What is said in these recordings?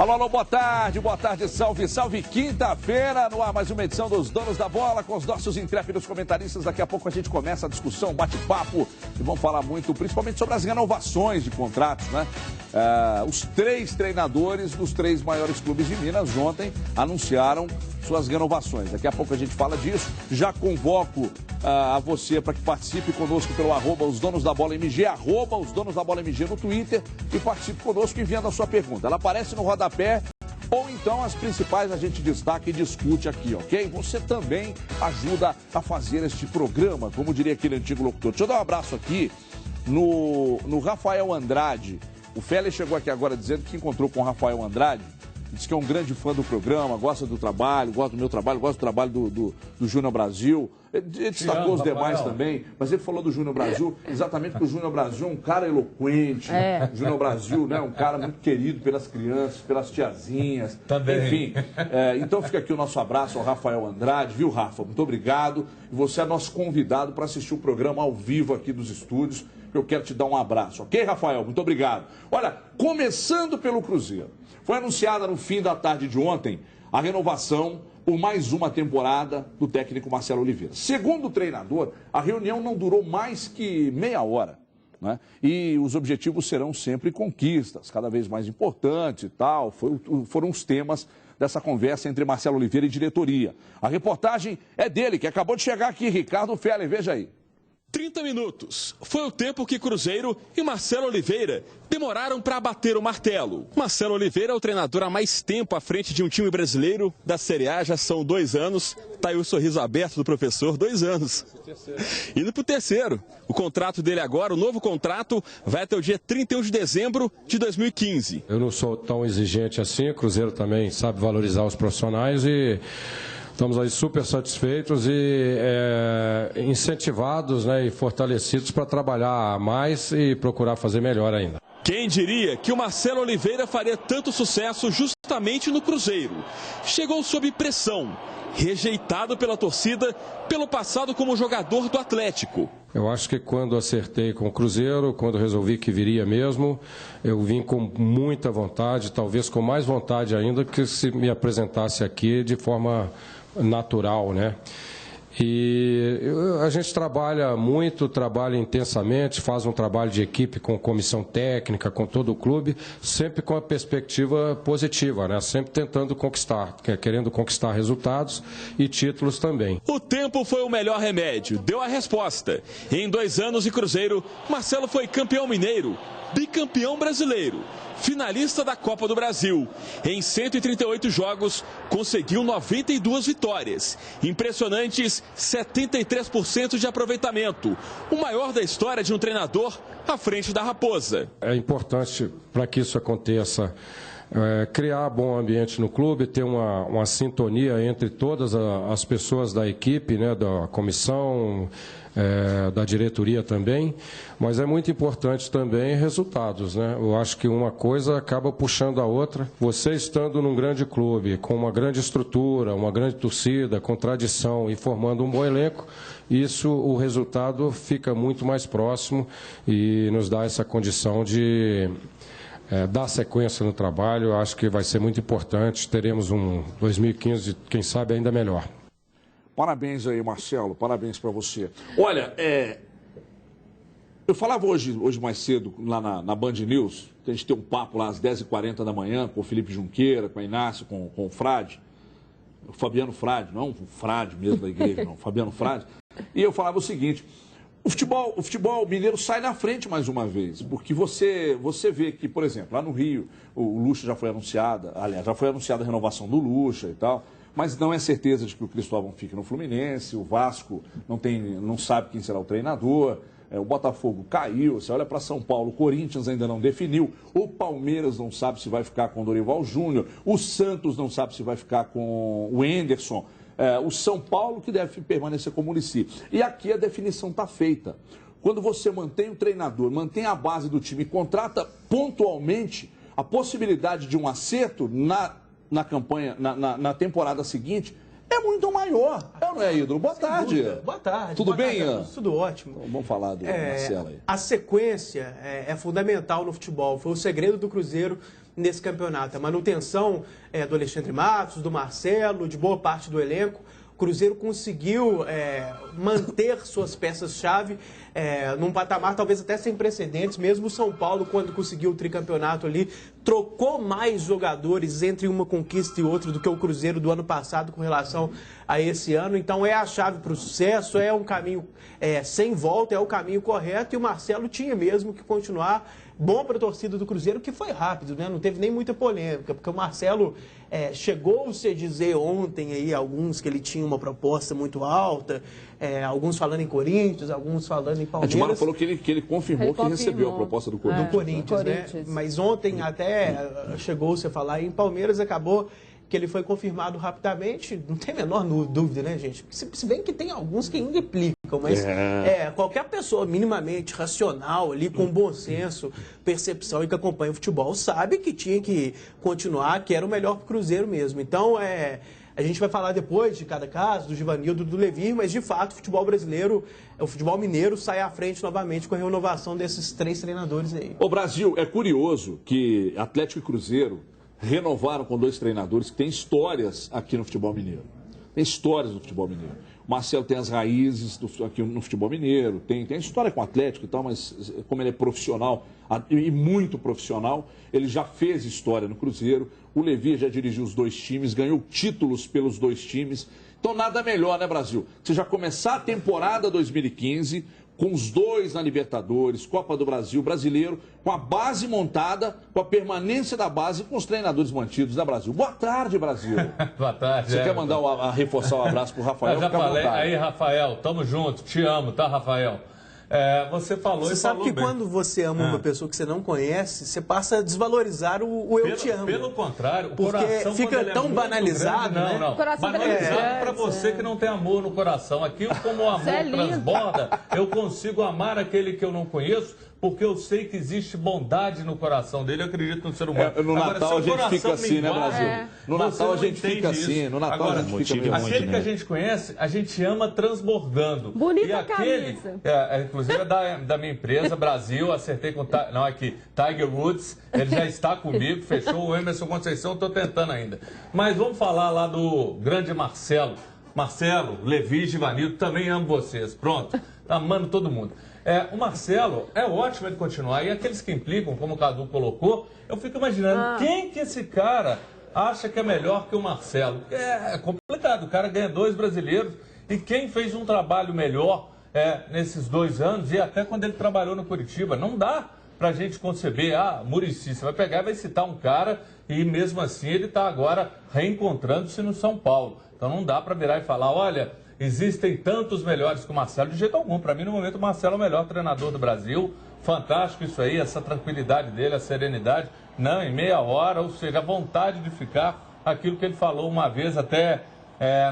Alô, alô, boa tarde, salve, salve, quinta-feira, no ar mais uma edição dos Donos da Bola, com os nossos intrépidos comentaristas. Daqui a pouco a gente começa a discussão, bate-papo, e vamos falar muito, principalmente sobre as renovações de contratos, né? Os 3 treinadores dos 3 maiores clubes de Minas ontem anunciaram suas renovações. Daqui a pouco a gente fala disso. Já convoco a você para que participe conosco pelo @os Donos da Bola MG, @os Donos da Bola MG no Twitter, e participe conosco enviando a sua pergunta. Ela aparece no rodapé, ou então as principais a gente destaca e discute aqui, ok? Você também ajuda a fazer este programa, como diria aquele antigo locutor. Deixa eu dar um abraço aqui no Rafael Andrade. O Félix chegou aqui agora dizendo que encontrou com o Rafael Andrade, diz que é um grande fã do programa, gosta do trabalho, gosta do meu trabalho, gosta do trabalho do Júnior Brasil. Ele destacou os demais também, mas ele falou do Júnior Brasil exatamente porque o Júnior Brasil é um cara eloquente. O Júnior Brasil, né, é um cara muito querido pelas crianças, pelas tiazinhas. Também. Enfim, então fica aqui o nosso abraço ao Rafael Andrade, viu, Rafa? Muito obrigado. E você é nosso convidado para assistir o programa ao vivo aqui dos estúdios. Eu quero te dar um abraço, ok, Rafael? Muito obrigado. Olha, começando pelo Cruzeiro. Foi anunciada no fim da tarde de ontem a renovação por mais uma temporada do técnico Marcelo Oliveira. Segundo o treinador, a reunião não durou mais que meia hora, né? E os objetivos serão sempre conquistas, cada vez mais importantes e tal. Foram os temas dessa conversa entre Marcelo Oliveira e diretoria. A reportagem é dele, que acabou de chegar aqui, Ricardo Félix, veja aí. 30 minutos. Foi o tempo que Cruzeiro e Marcelo Oliveira demoraram para bater o martelo. Marcelo Oliveira é o treinador há mais tempo à frente de um time brasileiro da Série A, já são 2 anos. Tá aí o sorriso aberto do professor, 2 anos. Indo pro terceiro. O contrato dele agora, o novo contrato, vai até o dia 31 de dezembro de 2015. Eu não sou tão exigente assim, o Cruzeiro também sabe valorizar os profissionais e estamos aí super satisfeitos e incentivados, né, e fortalecidos para trabalhar mais e procurar fazer melhor ainda. Quem diria que o Marcelo Oliveira faria tanto sucesso justamente no Cruzeiro? Chegou sob pressão, rejeitado pela torcida pelo passado como jogador do Atlético. Eu acho que quando acertei com o Cruzeiro, quando resolvi que viria mesmo, eu vim com muita vontade, talvez com mais vontade ainda que se me apresentasse aqui de forma natural, né? E a gente trabalha muito, trabalha intensamente, faz um trabalho de equipe com comissão técnica, com todo o clube, sempre com a perspectiva positiva, né? Sempre tentando conquistar, querendo conquistar resultados e títulos também. O tempo foi o melhor remédio, deu a resposta. Em 2 anos de Cruzeiro, Marcelo foi campeão mineiro, bicampeão brasileiro, finalista da Copa do Brasil. Em 138 jogos, conseguiu 92 vitórias. Impressionantes 73% de aproveitamento. O maior da história de um treinador à frente da Raposa. É importante para que isso aconteça, criar bom ambiente no clube, ter uma sintonia entre todas as pessoas da equipe, né, da comissão, da diretoria também, mas é muito importante também resultados, né? Eu acho que uma coisa acaba puxando a outra. Você estando num grande clube, com uma grande estrutura, uma grande torcida, com tradição e formando um bom elenco, isso, o resultado fica muito mais próximo e nos dá essa condição de dar sequência no trabalho. Eu acho que vai ser muito importante. Teremos um 2015, quem sabe, ainda melhor. Parabéns aí, Marcelo, parabéns para você. Olha, eu falava hoje mais cedo lá na Band News, que a gente tem um papo lá às 10h40 da manhã com o Felipe Junqueira, com a Inácio, com o Frade, o Fabiano Frade, não o Frade mesmo da igreja, não, o Fabiano Frade. E eu falava o seguinte: o futebol mineiro sai na frente mais uma vez, porque você vê que, por exemplo, lá no Rio, o Lucha já foi anunciada, aliás, já foi anunciada a renovação do Lucha e tal, mas não é certeza de que o Cristóvão fique no Fluminense, o Vasco não sabe quem será o treinador, o Botafogo caiu, você olha para São Paulo, o Corinthians ainda não definiu, o Palmeiras não sabe se vai ficar com o Dorival Júnior, o Santos não sabe se vai ficar com o Henderson, o São Paulo que deve permanecer como Muricy. E aqui a definição está feita. Quando você mantém o treinador, mantém a base do time e contrata pontualmente, a possibilidade de um acerto na campanha, na temporada seguinte, é muito maior. Não é, Ídolo? Boa tarde. Boa tarde. Tudo bem, Ian? Tudo ótimo. Então, vamos falar do Marcelo aí. A sequência é fundamental no futebol. Foi o segredo do Cruzeiro nesse campeonato. A manutenção do Alexandre Matos, do Marcelo, de boa parte do elenco. O Cruzeiro conseguiu manter suas peças-chave num patamar talvez até sem precedentes. Mesmo o São Paulo, quando conseguiu o tricampeonato ali, trocou mais jogadores entre uma conquista e outra do que o Cruzeiro do ano passado com relação a esse ano. Então é a chave para o sucesso, é um caminho sem volta, é o caminho correto. E o Marcelo tinha mesmo que continuar. Bom para a torcida do Cruzeiro, que foi rápido, né? Não teve nem muita polêmica, porque o Marcelo chegou-se a dizer ontem aí, alguns que ele tinha uma proposta muito alta, alguns falando em Corinthians, alguns falando em Palmeiras. A Edmar falou que ele confirmou que recebeu a proposta do Corinthians. Do Corinthians, né? Mas ontem até chegou-se a falar em Palmeiras, acabou que ele foi confirmado rapidamente, não tem a menor dúvida, né, gente? Se bem que tem alguns que ainda implicam, mas qualquer pessoa minimamente racional ali, com bom senso, percepção e que acompanha o futebol, sabe que tinha que continuar, que era o melhor para o Cruzeiro mesmo. Então, a gente vai falar depois de cada caso, do Givanildo, do Levir, mas de fato o futebol brasileiro, o futebol mineiro sai à frente novamente com a renovação desses 3 treinadores aí. O Brasil, é curioso que Atlético e Cruzeiro renovaram com 2 treinadores que têm histórias aqui no futebol mineiro. Tem histórias no futebol mineiro. O Marcelo tem as raízes aqui no futebol mineiro, tem história com o Atlético e tal, mas como ele é profissional, e muito profissional, ele já fez história no Cruzeiro. O Levir já dirigiu os 2 times, ganhou títulos pelos 2 times. Então nada melhor, né, Brasil? Você já começar a temporada 2015... com os 2 na Libertadores, Copa do Brasil, Brasileiro, com a base montada, com a permanência da base, com os treinadores mantidos da Brasil. Boa tarde, Brasil. Boa tarde. Você quer mandar reforçar um abraço pro Rafael? Eu já falei. Aí, Rafael, tamo junto, te amo, tá, Rafael? Você falou Você sabe que bem. Quando você ama uma pessoa que você não conhece, você passa a desvalorizar o eu te amo. Pelo contrário, o porque coração fica tão banalizado, grande, né? Banalizado para você que não tem amor no coração. Aqui, como o amor transborda, eu consigo amar aquele que eu não conheço, porque eu sei que existe bondade no coração dele, eu acredito no ser humano. No Natal a gente fica assim, né, Brasil? No Natal a gente fica assim, no Natal a gente fica meio aquele que a gente conhece, a gente ama transbordando. Bonita camisa. Inclusive é da minha empresa, Brasil, acertei com Tiger Woods, ele já está comigo, fechou o Emerson Conceição, estou tentando ainda. Mas vamos falar lá do grande Marcelo. Marcelo, Levi, Givanildo, também amo vocês. Pronto, tá amando todo mundo. O Marcelo, é ótimo ele continuar. E aqueles que implicam, como o Cadu colocou, eu fico imaginando quem que esse cara acha que é melhor que o Marcelo. É complicado, o cara ganha 2 brasileiros. E quem fez um trabalho melhor nesses 2 anos, e até quando ele trabalhou no Curitiba, não dá pra gente conceber, Muricy, você vai pegar e vai citar um cara, e mesmo assim ele está agora reencontrando-se no São Paulo. Então não dá para virar e falar, olha, existem tantos melhores que o Marcelo, de jeito algum. Para mim, no momento, o Marcelo é o melhor treinador do Brasil. Fantástico isso aí, essa tranquilidade dele, a serenidade. Não, em meia hora, ou seja, a vontade de ficar, aquilo que ele falou uma vez, até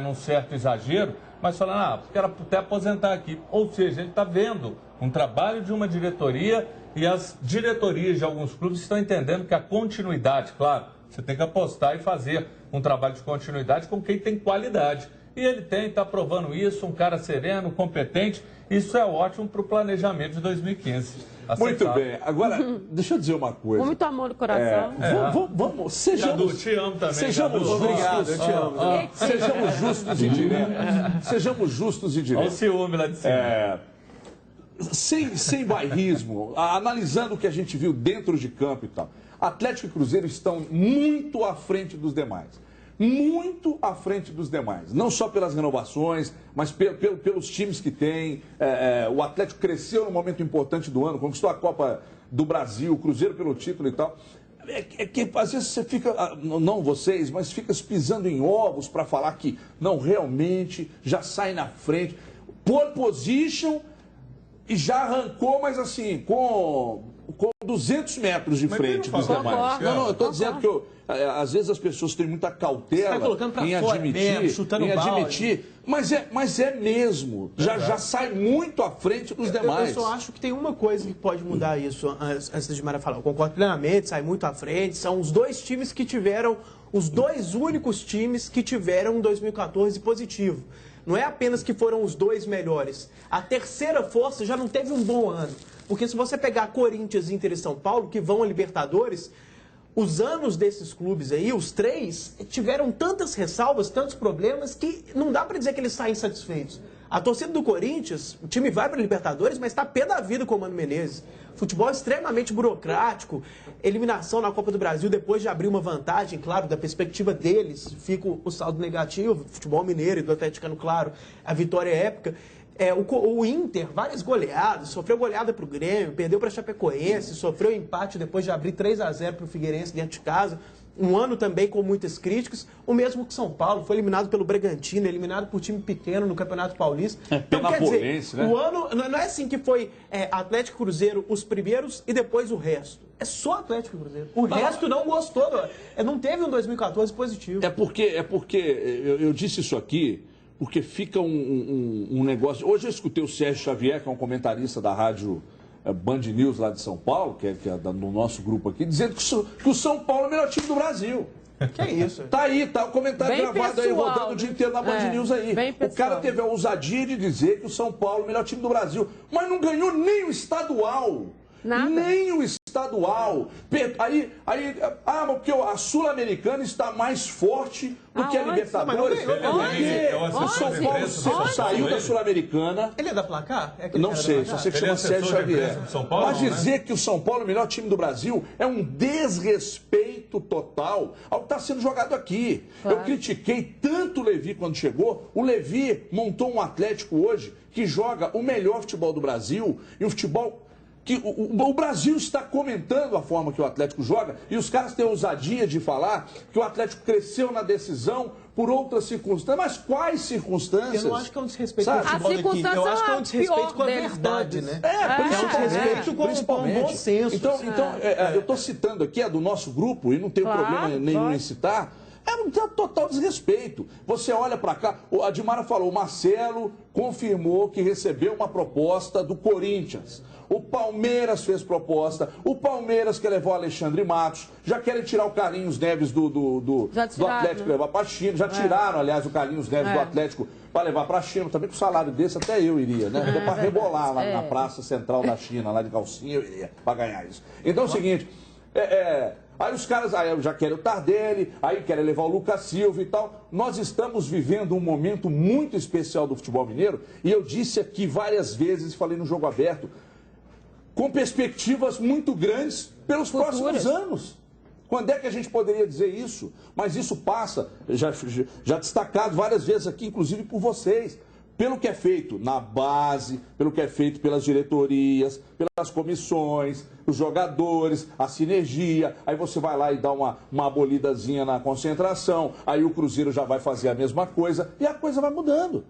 num certo exagero, mas falando, quero até aposentar aqui. Ou seja, ele está vendo um trabalho de uma diretoria e as diretorias de alguns clubes estão entendendo que a continuidade, claro, você tem que apostar e fazer um trabalho de continuidade com quem tem qualidade. E ele está provando isso, um cara sereno, competente. Isso é ótimo para o planejamento de 2015. Muito bem. Agora, deixa eu dizer uma coisa. Muito amor no coração. Vamos, sejamos... te amo também. Sejamos justos. Obrigado, eu te amo. Sejamos justos e diretos. Sejamos justos e diretos. Olha o ciúme lá de cima. Sem bairrismo, analisando o que a gente viu dentro de campo e tal. Atlético e Cruzeiro estão muito à frente dos demais. Muito à frente dos demais. Não só pelas renovações, mas pelos times que tem. O Atlético cresceu num momento importante do ano, conquistou a Copa do Brasil, o Cruzeiro pelo título e tal. Que às vezes você fica, não vocês, mas fica pisando em ovos para falar que não, realmente já sai na frente. Pole position e já arrancou, mas assim, com 200 metros de frente dos demais. Não, eu estou dizendo que às vezes as pessoas têm muita cautela em admitir, mas é mesmo. Já sai muito à frente dos demais. Eu só acho que tem uma coisa que pode mudar isso, antes de Mara falar. Eu concordo plenamente, sai muito à frente. São os 2 times que tiveram, os 2 únicos times que tiveram um 2014 positivo. Não é apenas que foram os 2 melhores. A terceira força já não teve um bom ano. Porque se você pegar Corinthians, Inter e São Paulo, que vão a Libertadores, os anos desses clubes aí, os 3, tiveram tantas ressalvas, tantos problemas, que não dá para dizer que eles saem satisfeitos. A torcida do Corinthians, o time vai para a Libertadores, mas está pé da vida com o Mano Menezes. Futebol extremamente burocrático, eliminação na Copa do Brasil depois de abrir uma vantagem, claro, da perspectiva deles, fica o saldo negativo, futebol mineiro e do atleticano, claro, a vitória é épica. O Inter, várias goleadas, sofreu goleada para o Grêmio, perdeu para a Chapecoense, sofreu empate depois de abrir 3-0 para o Figueirense dentro de casa. Um ano também com muitas críticas. O mesmo que São Paulo, foi eliminado pelo Bragantino, eliminado por time pequeno no Campeonato Paulista. Então, quer dizer, né? O ano não é assim que foi Atlético e Cruzeiro os primeiros e depois o resto. É só Atlético e Cruzeiro. O resto não gostou. Não teve um 2014 positivo. É porque eu disse isso aqui, porque fica um negócio... Hoje eu escutei o Sérgio Xavier, que é um comentarista da rádio Band News lá de São Paulo, que é do nosso grupo aqui, dizendo que o São Paulo é o melhor time do Brasil. Que é isso? Tá aí, tá o comentário bem gravado pessoal, aí, rodando o dia inteiro na Band News aí. O cara teve a ousadia de dizer que o São Paulo é o melhor time do Brasil, mas não ganhou nem o estadual. Nada. Nem o estadual. Porque a Sul-Americana está mais forte do que a Libertadores. O São Paulo saiu da Sul-Americana. Ele é da Placar? Não sei, só sei que chama Sérgio Xavier. Mas dizer que o São Paulo é o melhor time do Brasil é um desrespeito total ao que está sendo jogado aqui. Claro. Eu critiquei tanto o Levi quando chegou. O Levi montou um Atlético hoje que joga o melhor futebol do Brasil e um futebol que o Brasil está comentando a forma que o Atlético joga e os caras têm a ousadia de falar que o Atlético cresceu na decisão por outras circunstâncias. Mas quais circunstâncias? Eu não acho que é um desrespeito com o futebol daqui. Eu acho que é um desrespeito com a verdade, né? Principalmente. Com o bom senso. Então eu estou citando aqui, é do nosso grupo, e não tenho problema nenhum em citar. É um total desrespeito. Você olha para cá, a Dimara falou, o Marcelo confirmou que recebeu uma proposta do Corinthians. O Palmeiras fez proposta, o Palmeiras quer levar o Alexandre Matos, já querem tirar o Carlinhos Neves do Atlético, levar para a China, já tiraram, aliás, o Carlinhos Neves do Atlético para levar para a China, também com salário desse até eu iria, né? Até para rebolar lá na praça central da China, lá de calcinha, eu iria para ganhar isso. Então é o seguinte, aí os caras já querem o Tardelli, aí querem levar o Lucas Silva e tal. Nós estamos vivendo um momento muito especial do futebol mineiro, e eu disse aqui várias vezes, falei no Jogo Aberto, com perspectivas muito grandes pelos próximos anos. Quando é que a gente poderia dizer isso? Mas isso passa, já destacado várias vezes aqui, inclusive por vocês, pelo que é feito na base, pelo que é feito pelas diretorias, pelas comissões, os jogadores, a sinergia. Aí você vai lá e dá uma abolidazinha na concentração, aí o Cruzeiro já vai fazer a mesma coisa, e a coisa vai mudando.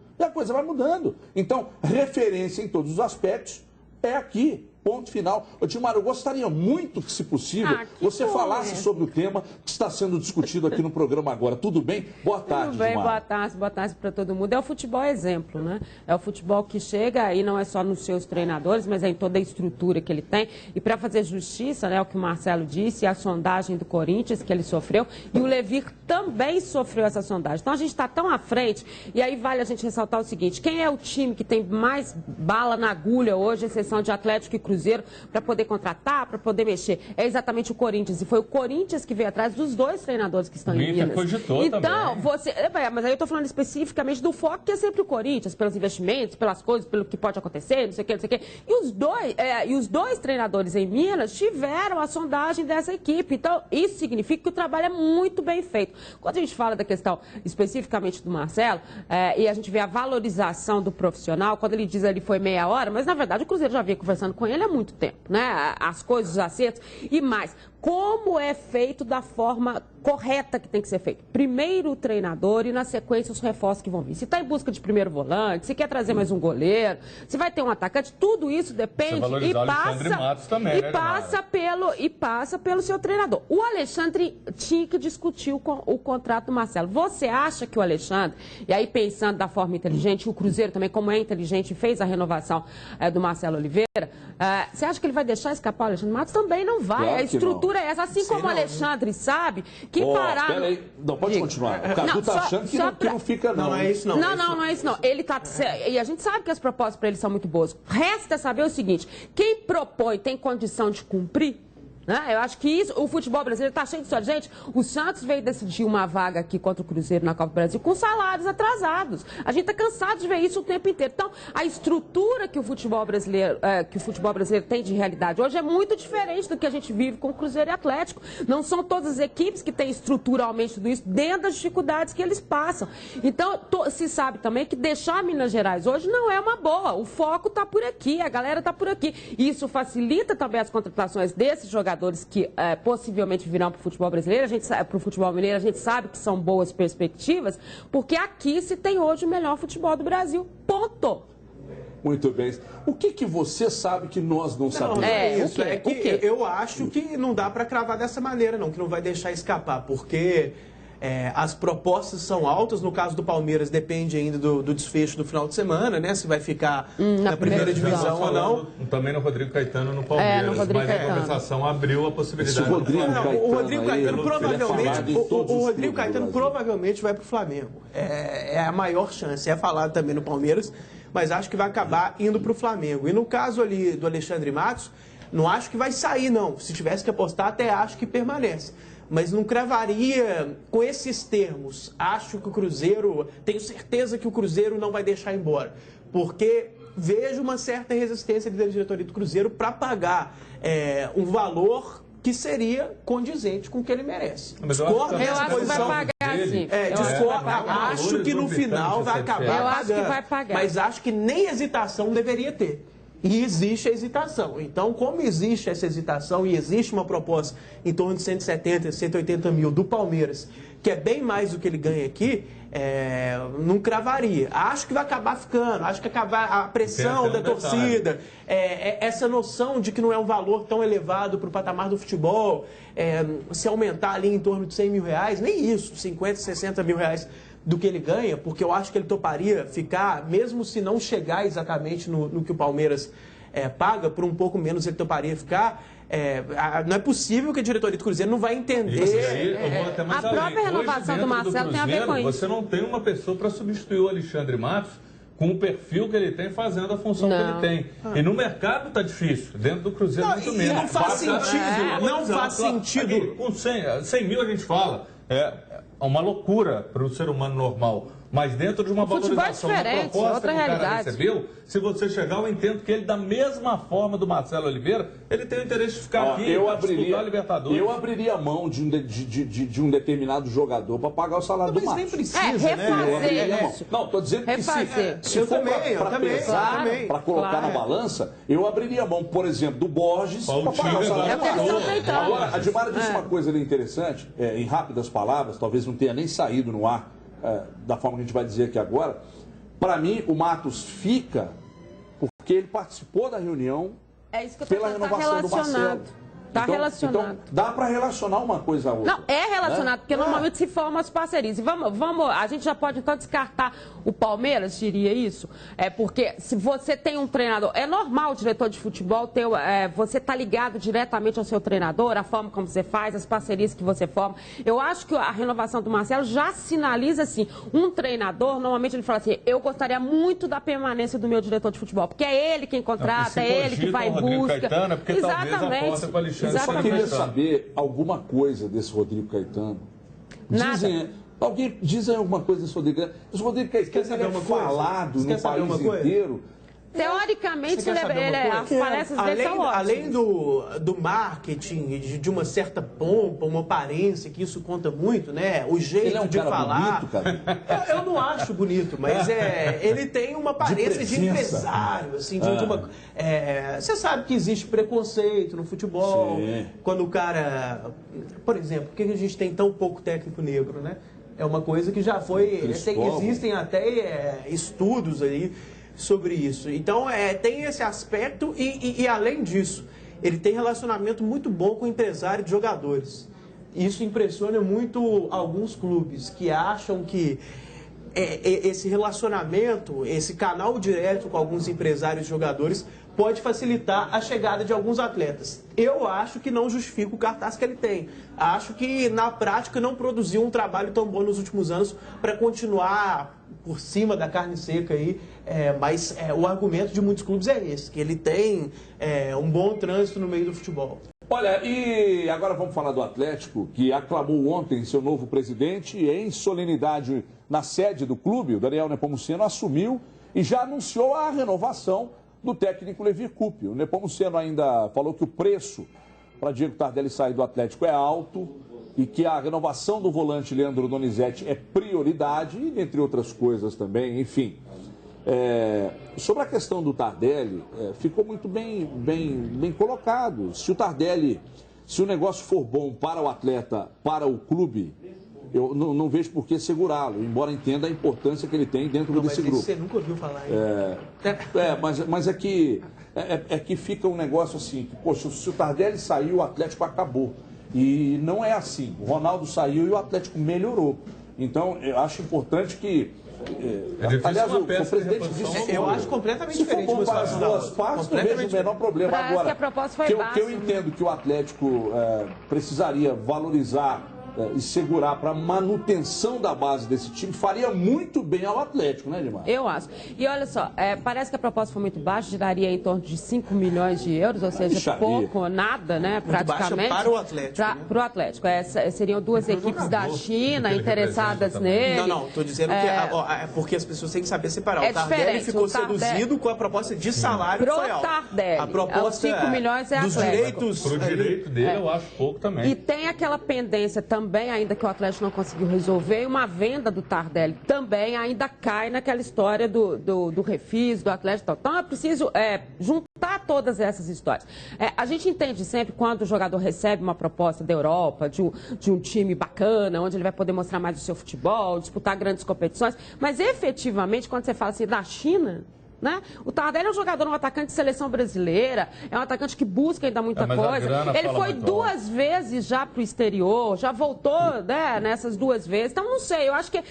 Então, referência em todos os aspectos é aqui. Ponto final. Dimara, eu gostaria muito que, se possível, você falasse sobre o tema que está sendo discutido aqui no programa agora. Tudo bem? Boa tarde, Tudo bem, Dimara. boa tarde para todo mundo. É o futebol exemplo, né? É o futebol que chega e não é só nos seus treinadores, mas é em toda a estrutura que ele tem. E para fazer justiça, né, o que o Marcelo disse, a sondagem do Corinthians que ele sofreu, e o Levir também sofreu essa sondagem. Então a gente está tão à frente, e aí vale a gente ressaltar o seguinte, quem é o time que tem mais bala na agulha hoje, exceção de Atlético e Cruzeiro, para poder contratar, para poder mexer? É exatamente o Corinthians. E foi o Corinthians que veio atrás dos dois treinadores que estão em Minas. Então, mas aí eu estou falando especificamente do foco que é sempre o Corinthians, pelos investimentos, pelas coisas, pelo que pode acontecer, não sei o que. E os dois treinadores em Minas tiveram a sondagem dessa equipe. Então, isso significa que o trabalho é muito bem feito. Quando a gente fala da questão especificamente do Marcelo, e a gente vê a valorização do profissional, quando ele diz ali foi meia hora, mas na verdade o Cruzeiro já vinha conversando com ele há muito tempo, né? As coisas, os acertos e mais. Como é feito da forma correta que tem que ser feito? Primeiro o treinador e, na sequência, os reforços que vão vir. Se está em busca de primeiro volante, se quer trazer mais um goleiro, se vai ter um atacante, tudo isso depende e passa pelo seu treinador. O Alexandre tinha que discutir o contrato do Marcelo. Você acha que o Alexandre, e aí pensando da forma inteligente, o Cruzeiro também, como é inteligente, fez a renovação do Marcelo Oliveira, você acha que ele vai deixar escapar o Alexandre Matos? Também não vai. Claro, a estrutura é essa. Assim como o Alexandre sabe que parar... Peraí, não, pode continuar. O Cadu está achando que não fica, não. Não é isso, não. Não é isso, não. Ele tá... E a gente sabe que as propostas para ele são muito boas. Resta saber o seguinte, quem propõe tem condição de cumprir? Eu acho que isso, o futebol brasileiro está cheio de sorte. Gente, o Santos veio decidir uma vaga aqui contra o Cruzeiro na Copa do Brasil com salários atrasados. A gente está cansado de ver isso o tempo inteiro. Então, a estrutura que o futebol brasileiro tem de realidade hoje é muito diferente do que a gente vive com o Cruzeiro e Atlético. Não são todas as equipes que têm estruturalmente tudo isso dentro das dificuldades que eles passam. Então, se sabe também que deixar Minas Gerais hoje não é uma boa. O foco está por aqui, a galera está por aqui. Isso facilita também as contratações desses jogadores que possivelmente virão para o futebol brasileiro, para o futebol mineiro, a gente sabe que são boas perspectivas, porque aqui se tem hoje o melhor futebol do Brasil. Ponto. Muito bem. O que você sabe que nós não sabemos? Isso. Eu acho que não dá para cravar dessa maneira, não, que não vai deixar escapar, porque as propostas são altas. No caso do Palmeiras, depende ainda do desfecho do final de semana, né? Se vai ficar na primeira divisão ou não. Também no Rodrigo Caetano no Palmeiras, mas a compensação abriu a possibilidade. O Rodrigo Caetano provavelmente vai para o Flamengo. É a maior chance. É falado também no Palmeiras, mas acho que vai acabar indo para o Flamengo. E no caso ali do Alexandre Matos, não acho que vai sair, não. Se tivesse que apostar, até acho que permanece. Mas não cravaria com esses termos. Acho que o Cruzeiro, tenho certeza que o Cruzeiro não vai deixar embora. Porque vejo uma certa resistência da diretoria do Cruzeiro para pagar um valor que seria condizente com o que ele merece. Eu acho que vai pagar, sim. Acho que no final vai acabar pagando. Eu acho que vai pagar. Mas acho que nem hesitação deveria ter. E existe a hesitação. Então, como existe essa hesitação e existe uma proposta em torno de 170, 180 mil do Palmeiras, que é bem mais do que ele ganha aqui, não cravaria. Acho que vai acabar ficando. Acho que a pressão da torcida, essa noção de que não é um valor tão elevado para o patamar do futebol, se aumentar ali em torno de 100 mil reais, nem isso, 50, 60 mil reais do que ele ganha, porque eu acho que ele toparia ficar, mesmo se não chegar exatamente no que o Palmeiras paga, por um pouco menos ele toparia ficar. Não é possível que a diretoria do Cruzeiro não vai entender. A própria renovação do Marcelo tem a ver com isso. Você não tem uma pessoa para substituir o Alexandre Matos com o perfil que ele tem, fazendo a função que ele tem. E no mercado está difícil, dentro do Cruzeiro muito menos. Não faz sentido. Não faz sentido. Com 100 mil a gente fala. É uma loucura para o ser humano normal. Mas dentro de uma valorização da proposta que o cara recebeu, se você chegar, eu entendo que ele, da mesma forma do Marcelo Oliveira, ele tem o interesse de ficar aqui para disputar a Libertadores. Eu abriria a mão de um determinado jogador para pagar o salário do Matos. Mas nem precisa, refazer isso. Não, estou dizendo que se for para pesar, para colocar na balança, eu abriria a mão, por exemplo, do Borges para pagar o salário do Matos. Agora, a Dimara disse uma coisa ali interessante, em rápidas palavras, talvez não tenha nem saído no ar, da forma que a gente vai dizer aqui agora. Para mim, o Matos fica porque ele participou da reunião pela renovação do Marcelo. Está relacionado. Então, dá para relacionar uma coisa a outra. Não, é relacionado, porque normalmente se formam as parcerias. E a gente já pode então descartar o Palmeiras, diria isso? Porque se você tem um treinador, é normal o diretor de futebol ter, você tá ligado diretamente ao seu treinador, a forma como você faz, as parcerias que você forma. Eu acho que a renovação do Marcelo já sinaliza assim, um treinador, normalmente ele fala assim, eu gostaria muito da permanência do meu diretor de futebol, porque é ele quem contrata, é ele que vai em busca. Caetano, porque exatamente. Eu só queria saber alguma coisa desse Rodrigo Caetano. Dizem alguma coisa desse Rodrigo Caetano. Esse Rodrigo Caetano é falado no país inteiro. Teoricamente, as palestras dele são ótimas. Além do marketing, de uma certa pompa, uma aparência, que isso conta muito, né? O jeito de falar. Bonito, cara. Eu não acho bonito, mas ele tem uma aparência de empresário, assim, você sabe que existe preconceito no futebol. Sim. Quando o cara. Por exemplo, por que a gente tem tão pouco técnico negro, né? É uma coisa que já foi. Existem até estudos aí sobre isso. Então, tem esse aspecto e além disso, ele tem relacionamento muito bom com empresário de jogadores. Isso impressiona muito alguns clubes que acham que esse relacionamento, esse canal direto com alguns empresários de jogadores pode facilitar a chegada de alguns atletas. Eu acho que não justifica o cartaz que ele tem. Acho que, na prática, não produziu um trabalho tão bom nos últimos anos para continuar por cima da carne seca aí. Mas o argumento de muitos clubes é esse, que ele tem um bom trânsito no meio do futebol. Olha, e agora vamos falar do Atlético, que aclamou ontem seu novo presidente e em solenidade na sede do clube, o Daniel Nepomuceno assumiu e já anunciou a renovação do técnico Levi Coupe. O Nepomuceno ainda falou que o preço para Diego Tardelli sair do Atlético é alto e que a renovação do volante Leandro Donizete é prioridade, e entre outras coisas também, enfim. Sobre a questão do Tardelli, ficou muito bem colocado. Se o Tardelli, se o negócio for bom para o atleta, para o clube, eu não vejo por que segurá-lo, embora entenda a importância que ele tem dentro desse grupo. Você nunca ouviu falar mas é que fica um negócio assim, que, poxa, se o Tardelli saiu, o Atlético acabou. E não é assim. O Ronaldo saiu e o Atlético melhorou. Então, eu acho importante que... aliás, o presidente disse... Eu acho completamente diferente. Se for bom para as duas partes, não vejo o menor problema. Agora, que a proposta foi que eu entendo que o Atlético precisaria valorizar e segurar para manutenção da base desse time, faria muito bem ao Atlético, né, Edmar? Eu acho. E olha só, parece que a proposta foi muito baixa, geraria em torno de 5 milhões de euros, ou seja, pouco ou nada, né, muito praticamente. Baixa para o Atlético. Para o Atlético. Seriam duas equipes da China interessadas nele. Não, estou dizendo que é porque as pessoas têm que saber separar. O Tardelli ficou seduzido com a proposta de salário que foi alta. Tardelli. A proposta 5 milhões é dos direitos. Para o direito dele, eu acho pouco também. E tem aquela pendência também, ainda que o Atlético não conseguiu resolver, e uma venda do Tardelli também ainda cai naquela história do refis, do Atlético. Então é preciso juntar todas essas histórias. A gente entende sempre quando o jogador recebe uma proposta da Europa, de um time bacana, onde ele vai poder mostrar mais o seu futebol, disputar grandes competições, mas efetivamente, quando você fala assim da China... né? O Tardelli é um jogador, um atacante de seleção brasileira, é um atacante que busca ainda muita coisa. Ele foi 2 vezes já para o exterior, já voltou, né, nessas 2 vezes. Então, não sei, eu acho que...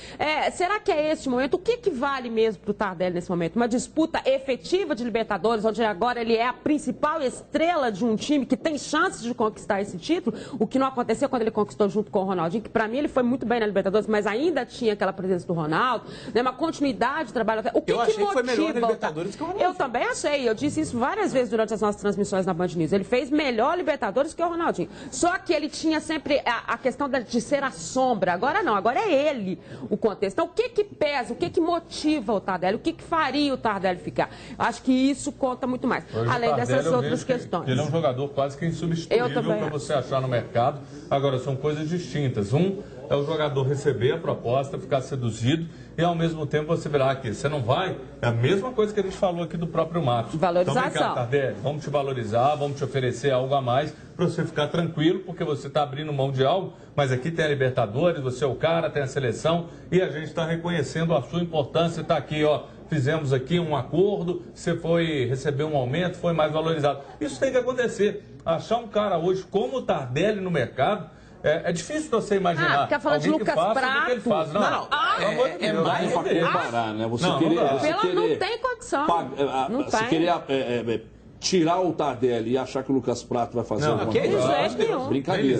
será que é esse momento? O que vale mesmo para o Tardelli nesse momento? Uma disputa efetiva de Libertadores, onde agora ele é a principal estrela de um time que tem chances de conquistar esse título, o que não aconteceu quando ele conquistou junto com o Ronaldinho, que para mim ele foi muito bem na Libertadores, mas ainda tinha aquela presença do Ronaldo, né, uma continuidade de trabalho. O que motiva... Eu também achei, eu disse isso várias vezes durante as nossas transmissões na Band News. Ele fez melhor Libertadores que o Ronaldinho. Só que ele tinha sempre a questão de ser a sombra. Agora não, agora é ele o contexto. Então, o que pesa, o que motiva o Tardelli, o que faria o Tardelli ficar? Acho que isso conta muito mais, hoje, além dessas outras questões. Ele é um jogador quase que insubstituível para você achar no mercado. Agora, são coisas distintas. Um é o jogador receber a proposta, ficar seduzido e ao mesmo tempo você verá aqui, você não vai, é a mesma coisa que a gente falou aqui do próprio Matos. Valorização. Então, vem cá, Tardelli, vamos te valorizar, vamos te oferecer algo a mais para você ficar tranquilo, porque você está abrindo mão de algo, mas aqui tem a Libertadores, você é o cara, tem a seleção e a gente está reconhecendo a sua importância, está aqui, ó. Fizemos aqui um acordo, você foi receber um aumento, foi mais valorizado. Isso tem que acontecer. Achar um cara hoje como o Tardelli no mercado, é difícil você imaginar. Fica falando de Lucas Prato. Que ele faz. Não, é mais para comparar, né? Você não tem condição. Você querer tirar o Tardelli e achar que o Lucas Prato vai fazer alguma coisa. Brincadeira.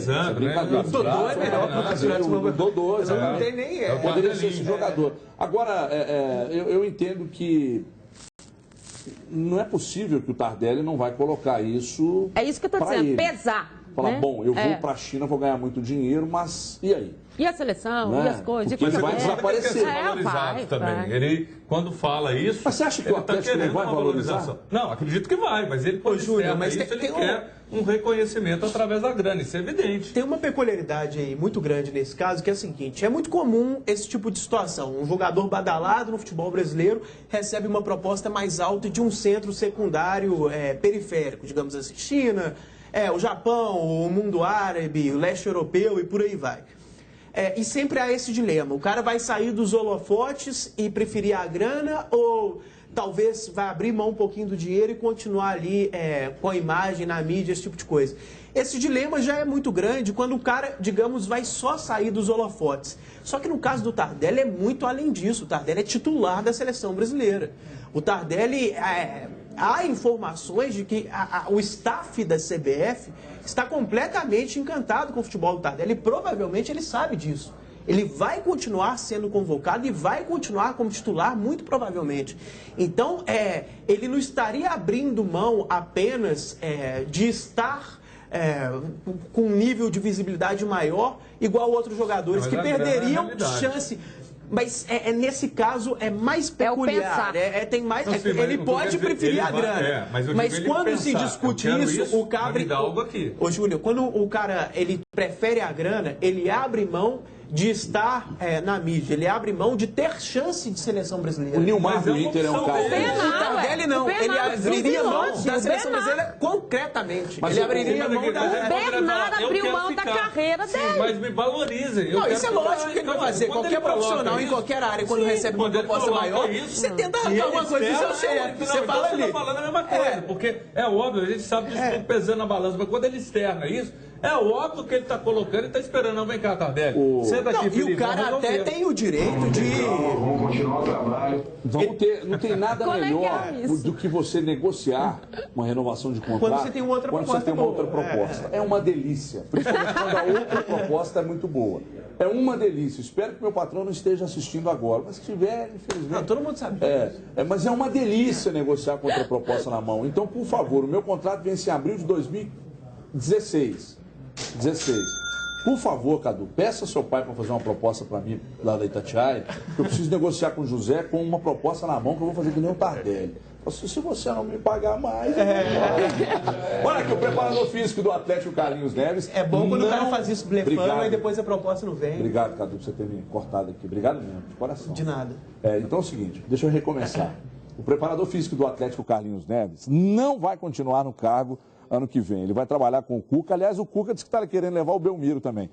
O Dodô é melhor que o Lucas Prato. O Dodô, não tem nem poderia ser esse jogador. Agora, eu entendo que não é possível que o Tardelli não vai colocar isso. É isso que eu estou dizendo, pesar. Falar, bom, eu vou para a China, vou ganhar muito dinheiro, mas e aí? E a seleção, e as coisas? Porque ele vai desaparecer. Vai. Ele, quando fala isso... Mas você acha que o Atlético não vai valorizar? Não, acredito que vai, mas ele pode Júnior, mas ele quer um reconhecimento através da grana, isso é evidente. Tem uma peculiaridade aí muito grande nesse caso, que é a seguinte, é muito comum esse tipo de situação. Um jogador badalado no futebol brasileiro recebe uma proposta mais alta de um centro secundário periférico, digamos assim, China... o Japão, o mundo árabe, o leste europeu e por aí vai. E sempre há esse dilema. O cara vai sair dos holofotes e preferir a grana ou talvez vai abrir mão um pouquinho do dinheiro e continuar ali com a imagem, na mídia, esse tipo de coisa. Esse dilema já é muito grande quando o cara, digamos, vai só sair dos holofotes. Só que no caso do Tardelli é muito além disso. O Tardelli é titular da seleção brasileira. O Tardelli... há informações de que o staff da CBF está completamente encantado com o futebol do Tardelli e provavelmente ele sabe disso. Ele vai continuar sendo convocado e vai continuar como titular, muito provavelmente. Então, ele não estaria abrindo mão apenas de estar com um nível de visibilidade maior, igual outros jogadores que perderiam chance. Mas nesse caso é mais peculiar. Tem mais, ele pode preferir a grana. Mas quando se discute isso, o cara. Ô, Júlio, quando o cara ele prefere a grana, ele abre mão de estar na mídia, ele abre mão de ter chance de seleção brasileira. O Nilmar do Inter é um cara. O Tardelli não, ele abriria mão da seleção brasileira concretamente. Ele abriria mão da... O Bernardo abriu mão da carreira dele. Sim, mas me valorizem. Não, isso é lógico que ele vai fazer. Qualquer profissional em qualquer área, quando recebe uma proposta maior, você tenta arrancar alguma coisa do seu chefe. Você fala ali. Você está falando a mesma coisa, porque é óbvio, a gente sabe disso tudo pesando na balança, mas quando ele externa isso, é óbvio que ele está colocando, ele está esperando. Não, vem cá, Tardelli. E o cara até tem o direito de... Vamos continuar o trabalho. Não tem nada melhor do que você negociar uma renovação de contrato quando você tem uma outra proposta. É uma delícia. Principalmente quando a outra proposta é muito boa. É uma delícia. Espero que meu patrão não esteja assistindo agora. Mas se tiver, infelizmente... Não, todo mundo sabe. Mas é uma delícia negociar com outra proposta na mão. Então, por favor, o meu contrato vence em abril de 2016. Por favor, Cadu, peça ao seu pai para fazer uma proposta para mim lá da Itatiaia, que eu preciso negociar com o José com uma proposta na mão que eu vou fazer que nem o Tardelli. Se você não me pagar mais... Olha aqui, o preparador físico do Atlético, Carlinhos Neves. É bom quando o cara faz isso blefando e depois a proposta não vem. Obrigado, Cadu, por você ter me cortado aqui. Obrigado mesmo, de coração. De nada. Então é o seguinte, deixa eu recomeçar. O preparador físico do Atlético, Carlinhos Neves, não vai continuar no cargo ano que vem. Ele vai trabalhar com o Cuca. Aliás, o Cuca disse que está querendo levar o Belmiro também.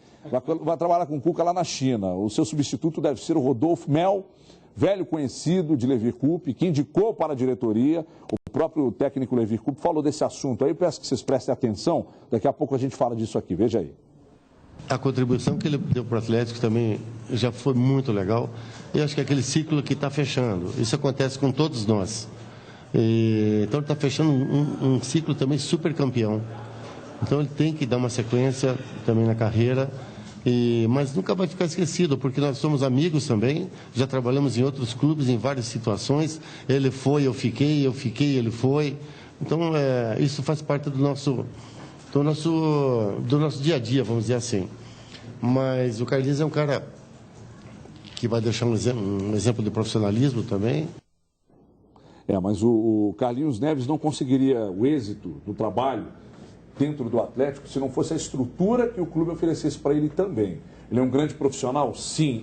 Vai trabalhar com o Cuca lá na China. O seu substituto deve ser o Rodolfo Mel, velho conhecido de Levir Coupe, que indicou para a diretoria. O próprio técnico Levir Coupe falou desse assunto aí. Eu peço que vocês prestem atenção. Daqui a pouco a gente fala disso aqui. Veja aí. A contribuição que ele deu para o Atlético também já foi muito legal. Eu acho que é aquele ciclo que está fechando. Isso acontece com todos nós. Então ele está fechando um ciclo também super campeão. Então ele tem que dar uma sequência também na carreira, mas nunca vai ficar esquecido, porque nós somos amigos também, já trabalhamos em outros clubes, em várias situações. Ele foi, eu fiquei, ele foi. Então isso faz parte do nosso dia a dia, vamos dizer assim. Mas o Carlinhos é um cara que vai deixar um exemplo de profissionalismo também. Mas o Carlinhos Neves não conseguiria o êxito do trabalho dentro do Atlético se não fosse a estrutura que o clube oferecesse para ele também. Ele é um grande profissional? Sim,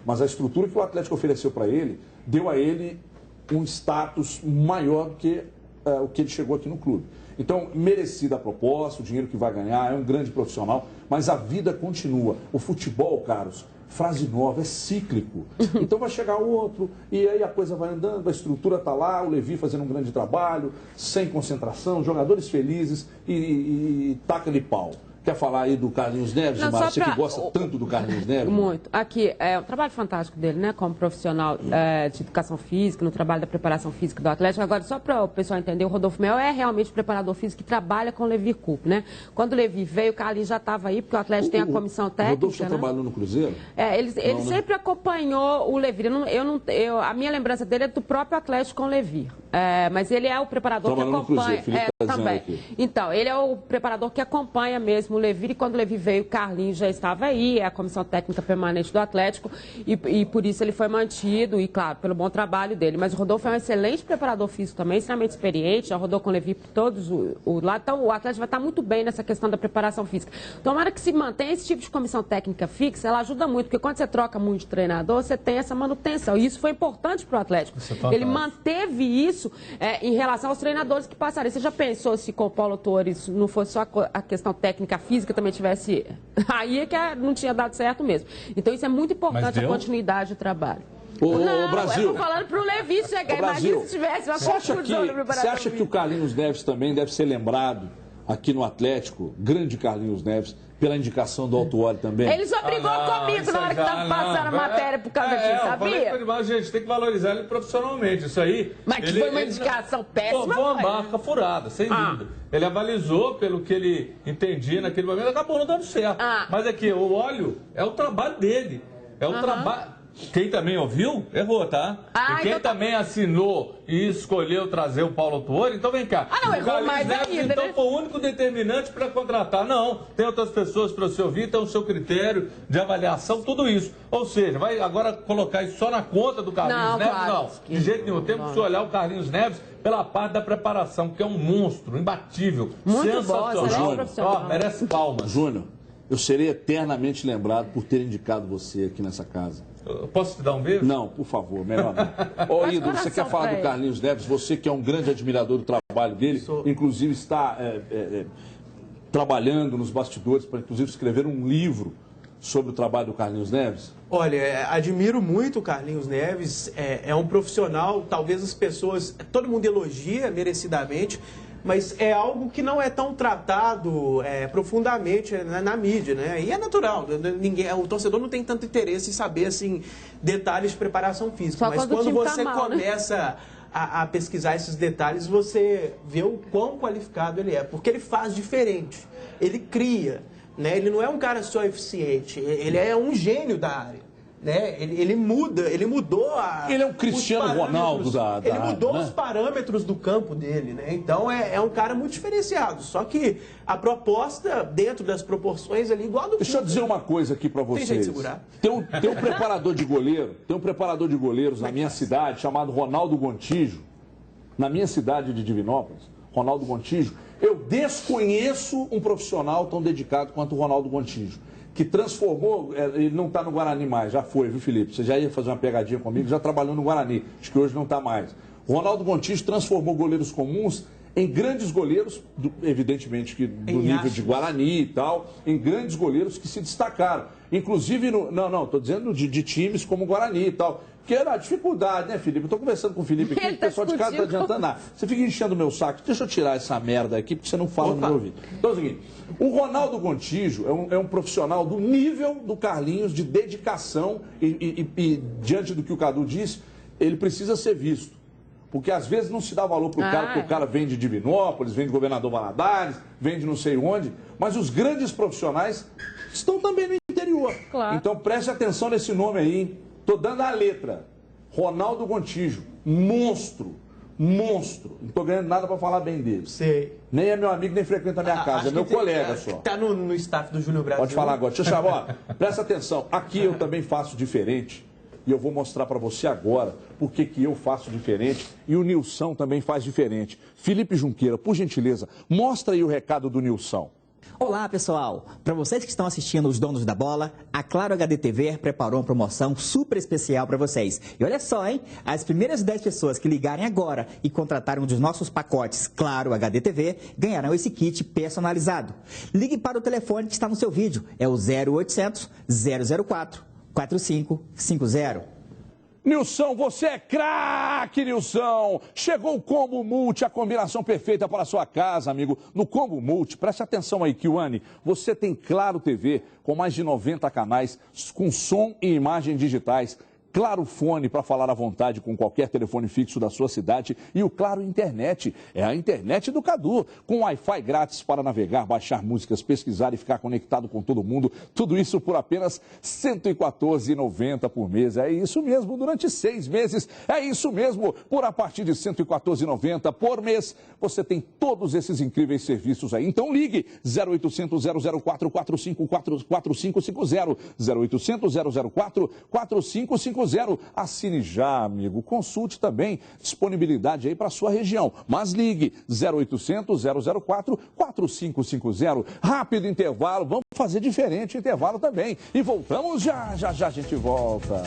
mas a estrutura que o Atlético ofereceu para ele deu a ele um status maior do que o que ele chegou aqui no clube. Então, merecida a proposta, o dinheiro que vai ganhar, é um grande profissional, mas a vida continua. O futebol, caros, frase nova, é cíclico. Então vai chegar outro, e aí a coisa vai andando, a estrutura está lá, o Levi fazendo um grande trabalho, sem concentração, jogadores felizes e taca-lhe pau. Quer falar aí do Carlinhos Neves, Gilmar? Você que gosta tanto do Carlinhos Neves? Muito. Aqui, é um trabalho fantástico dele, né? Como profissional de educação física, no trabalho da preparação física do Atlético. Agora, só para o pessoal entender, o Rodolfo Mel é realmente o preparador físico que trabalha com o Levir Coupe, né? Quando o Levi veio, o Carlinhos já estava aí, porque o Atlético tem a comissão técnica. O Rodolfo já trabalhou no Cruzeiro? Ele sempre acompanhou o Levir. A minha lembrança dele é do próprio Atlético com o Levir. Mas ele é o preparador que acompanha. Também. Então, ele é o preparador que acompanha mesmo o Levir, e quando o Levir veio, o Carlinhos já estava aí, é a comissão técnica permanente do Atlético, e por isso ele foi mantido, e claro, pelo bom trabalho dele. Mas o Rodolfo é um excelente preparador físico também, extremamente experiente, já rodou com o Levir por todos os lados, então o Atlético vai estar muito bem nessa questão da preparação física. Tomara que se mantenha esse tipo de comissão técnica fixa, ela ajuda muito, porque quando você troca muito de treinador, você tem essa manutenção, e isso foi importante para o Atlético. Ele manteve isso em relação aos treinadores que passaram. Você já pensou se com o Paulo Torres não fosse só a questão técnica física, também tivesse... Aí é que não tinha dado certo mesmo. Então isso é muito importante, a continuidade de trabalho. Brasil. Eu tô falando pro Levi chegar. Imagina se tivesse uma confusão no preparador. Você acha que o Carlinhos Neves também deve ser lembrado aqui no Atlético, grande Carlinhos Neves, pela indicação do Autuori também? Ele só brigou comigo na hora que estava passando a matéria por causa disso, sabia? Gente, tem que valorizar ele profissionalmente, isso aí... Mas que foi uma indicação péssima, foi uma marca furada, sem dúvida. Ele avalizou pelo que ele entendia naquele momento, acabou não dando certo. Mas aqui, o óleo é o trabalho dele, é o trabalho... Quem também ouviu, errou, tá? E quem também assinou e escolheu trazer o Paulo Autuori, então vem cá. Não, errou mais ainda, então né? foi o único determinante para contratar. Não, tem outras pessoas para você ouvir, tem o seu critério de avaliação, tudo isso. Ou seja, vai agora colocar isso só na conta do Carlinhos Neves? Claro. Não, de jeito nenhum. Temos que olhar o Carlinhos Neves pela parte da preparação, que é um monstro, imbatível, muito sensacional. bom, merece palmas. Júnior, eu serei eternamente lembrado por ter indicado você aqui nessa casa. Eu posso te dar um beijo? Não, por favor, melhor não. Ô, Ídolo, você quer falar do Carlinhos Neves? Você que é um grande admirador do trabalho dele, inclusive está trabalhando nos bastidores para, inclusive, escrever um livro sobre o trabalho do Carlinhos Neves? Olha, admiro muito o Carlinhos Neves, é um profissional, talvez as pessoas, todo mundo elogia merecidamente, mas é algo que não é tão tratado profundamente na mídia, né? E é natural, o torcedor não tem tanto interesse em saber, assim, detalhes de preparação física. Só mas quando você mal, começa, né, a pesquisar esses detalhes, você vê o quão qualificado ele é, porque ele faz diferente, ele cria, né? Ele não é um cara só eficiente, ele é um gênio da área. Né? Ele mudou Ele é um Cristiano Ronaldo da Ele mudou área, né? os parâmetros do campo dele, né? Então é um cara muito diferenciado. Só que a proposta, dentro das proporções ali, igual do... Deixa eu dizer uma coisa aqui pra vocês. Tem jeito de segurar. Tem um preparador de goleiro, tem um preparador de goleiros na minha cidade, chamado Ronaldo Gontijo. Na minha cidade de Divinópolis, Ronaldo Gontijo. Eu desconheço um profissional tão dedicado quanto o Ronaldo Gontijo, que transformou, ele não está no Guarani mais, já foi, viu, Felipe? Você já ia fazer uma pegadinha comigo, já trabalhou no Guarani, acho que hoje não está mais. O Ronaldo Gontijo transformou goleiros comuns em grandes goleiros, evidentemente que do nível de Guarani e tal, em grandes goleiros que se destacaram. Inclusive, estou dizendo de times como o Guarani e tal. Que era a dificuldade, né, Felipe? Eu estou conversando com o Felipe aqui, o pessoal de casa não está adiantando nada. Você fica enchendo o meu saco. Deixa eu tirar essa merda aqui, porque você não fala no meu ouvido. Então é o seguinte, o Ronaldo Gontijo é um profissional do nível do Carlinhos, de dedicação, e diante do que o Cadu disse, ele precisa ser visto. Porque às vezes não se dá valor para o cara, porque o cara vem de Divinópolis, vem de Governador Valadares, vem de não sei onde, mas os grandes profissionais estão também no interior. Claro. Então preste atenção nesse nome aí, hein? Tô dando a letra. Ronaldo Gontijo, monstro. Monstro. Não tô ganhando nada para falar bem dele. Sei. Nem é meu amigo, nem frequenta a minha casa. É meu colega só. Tá no staff do Júnior Brasil. Pode falar agora. Deixa eu chamar. Presta atenção. Aqui eu também faço diferente. E eu vou mostrar para você agora por que eu faço diferente. E o Nilson também faz diferente. Felipe Junqueira, por gentileza, mostra aí o recado do Nilson. Olá, pessoal! Para vocês que estão assistindo Os Donos da Bola, a Claro HD TV preparou uma promoção super especial para vocês. E olha só, hein? As primeiras 10 pessoas que ligarem agora e contratarem um dos nossos pacotes Claro HD TV ganharão esse kit personalizado. Ligue para o telefone que está no seu vídeo. É o 0800 004 4550. Nilson, você é craque, Nilson! Chegou o Combo Multi, a combinação perfeita para a sua casa, amigo. No Combo Multi, preste atenção aí, Kiwane, você tem Claro TV, com mais de 90 canais, com som e imagem digitais. Claro Fone para falar à vontade com qualquer telefone fixo da sua cidade e o Claro Internet, é a internet do Cadu, com Wi-Fi grátis para navegar, baixar músicas, pesquisar e ficar conectado com todo mundo, tudo isso por apenas R$ 114,90 por mês. É isso mesmo, durante 6 meses, é isso mesmo, por a partir de R$ 114,90 por mês, você tem todos esses incríveis serviços aí. Então ligue 0800 004 4550, 0800 004 4550. Assine já, amigo. Consulte também disponibilidade aí para a sua região. Mas ligue 0800 004 4550. Rápido intervalo, vamos fazer diferente intervalo também. E voltamos já a gente volta.